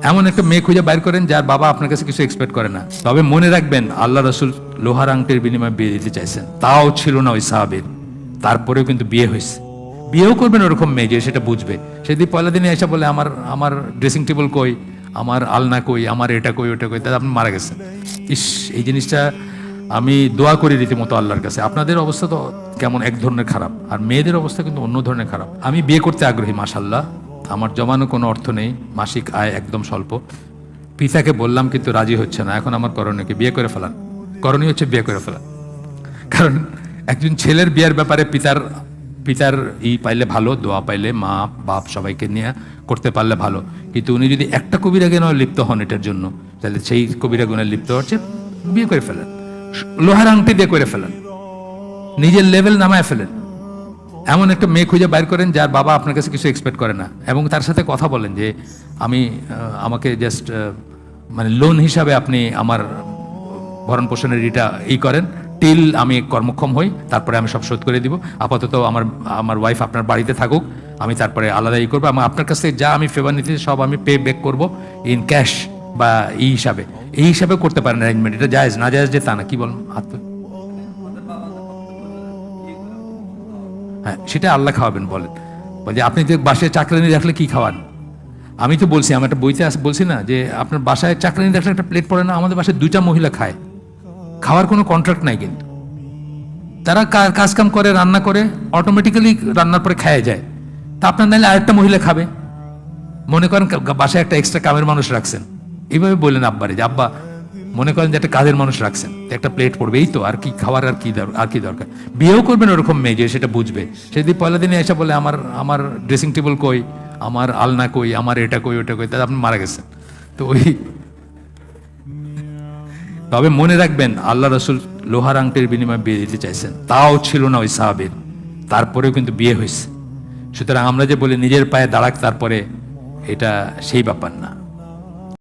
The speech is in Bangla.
এমন একটা মেয়ে খুঁজে বাইর করেন যার বাবা আপনার কাছে কিছু এক্সপেক্ট করে না। তবে মনে রাখবেন, আল্লাহ রাসূল লোহার আংটির বিনিময়ে বিয়ে দিতে চাইছেন, তাও ছিল না ওই সাহাবীর, তারপরেও কিন্তু বিয়ে হয়েছে। বিয়েও করবেন ওরকম মেয়ে যে সেটা বুঝবে। সেদিন পয়লা দিনে এসে বলে আমার আমার ড্রেসিং টেবিল কই, আমার আলনা কই, আমার এটা কই, ওটা কই, তাহলে আপনি মারা গেছেন। ইস, এই জিনিসটা আমি দোয়া করি রীতিমতো আল্লাহর কাছে। আপনাদের অবস্থা তো কেমন এক ধরনের খারাপ, আর মেয়েদের অবস্থা কিন্তু অন্য ধরনের খারাপ। আমি বিয়ে করতে আগ্রহী, মাশাআল্লাহ, আমার জমানো কোনো অর্থ নেই, মাসিক আয় একদম স্বল্প। পিতাকে বললাম কিন্তু রাজি হচ্ছে না। এখন আমার করণীয় কি? বিয়ে করে ফেলান। করণীয় হচ্ছে বিয়ে করে ফেলান। কারণ একজন ছেলের বিয়ের ব্যাপারে পিতার পিতার পাইলে ভালো, দোয়া পাইলে মা বাপ সবাইকে নিয়ে করতে পারলে ভালো। কিন্তু উনি যদি একটা কবিরা গুনাহে লিপ্ত হন এটার জন্য, তাহলে সেই কবিরা গুনাহে লিপ্ত হচ্ছে, বিয়ে করে ফেলেন, লোহার আংটি দিয়ে করে ফেলেন, নিজের লেভেল নামায় ফেলেন। এমন একটা মেয়ে খুঁজে বাইর করেন যার বাবা আপনার কাছে কিছু এক্সপেক্ট করে না, এবং তার সাথে কথা বলেন যে আমাকে জাস্ট মানে লোন হিসাবে আপনি আমার ভরণ পোষণের এটা করেন, টিল আমি কর্মক্ষম হই, তারপরে আমি সব শোধ করে দিব। আপাতত আমার ওয়াইফ আপনার বাড়িতে থাকুক, আমি তারপরে আলাদা করবো। আমার আপনার কাছ থেকে যা আমি ফেভার নিতে সব আমি পে ব্যাক করবো ইন ক্যাশ বা হিসাবে। এই হিসাবে করতে পারেন অ্যারেঞ্জমেন্ট। এটা জায়েজ, না জায়েজ যে তা না। কি বলুন? হ্যাঁ, সেটা আল্লাহ খাওয়াবেন। বলেন যে আপনি যে বাসায় চাকরানি রাখলে কি খাওয়ান? আমি তো বলছি, আমার একটা বইতে বলছি না যে আপনার বাসায় চাকরানি রাখলে একটা প্লেট পড়ে না? আমাদের বাসায় 2টা মহিলা খায়, খাওয়ার কোনো কন্ট্রাক্ট নাই, কিন্তু তারা কাজকাম করে, রান্না করে, অটোমেটিক্যালি রান্নার পরে খায় যায়। তা আপনার নাইলে আরেকটা মহিলা খাবে। মনে করেন বাসায় একটা এক্সট্রা কামের মানুষ রাখছেন, এইভাবে বললেন আব্বারে যে আব্বা মনে করেন যে একটা কাজের মানুষ রাখছেন, একটা প্লেট পড়বে, এই তো, আর কি খাওয়ার, আর কি দরকার। বিয়েও করবেন ওরকম মেয়ে যে সেটা বুঝবে। সেদিন পয়লা দিনে এসে বলে আমার ড্রেসিং টেবিল কই, আমার আলনা কই, আমার এটা কই, ওটা কই, তাহলে আপনি মারা গেছেন। তো তবে মনে রাখবেন, আল্লাহ রাসূল লোহার আংটির বিনিময়ে বিয়ে দিতে চাইছেন, তাও ছিল না ওই সাহাবীর, তারপরেও কিন্তু বিয়ে হয়েছে। সুতরাং আমরা যে বলি নিজের পায়ে দাঁড়াক তারপরে, এটা সেই ব্যাপার না।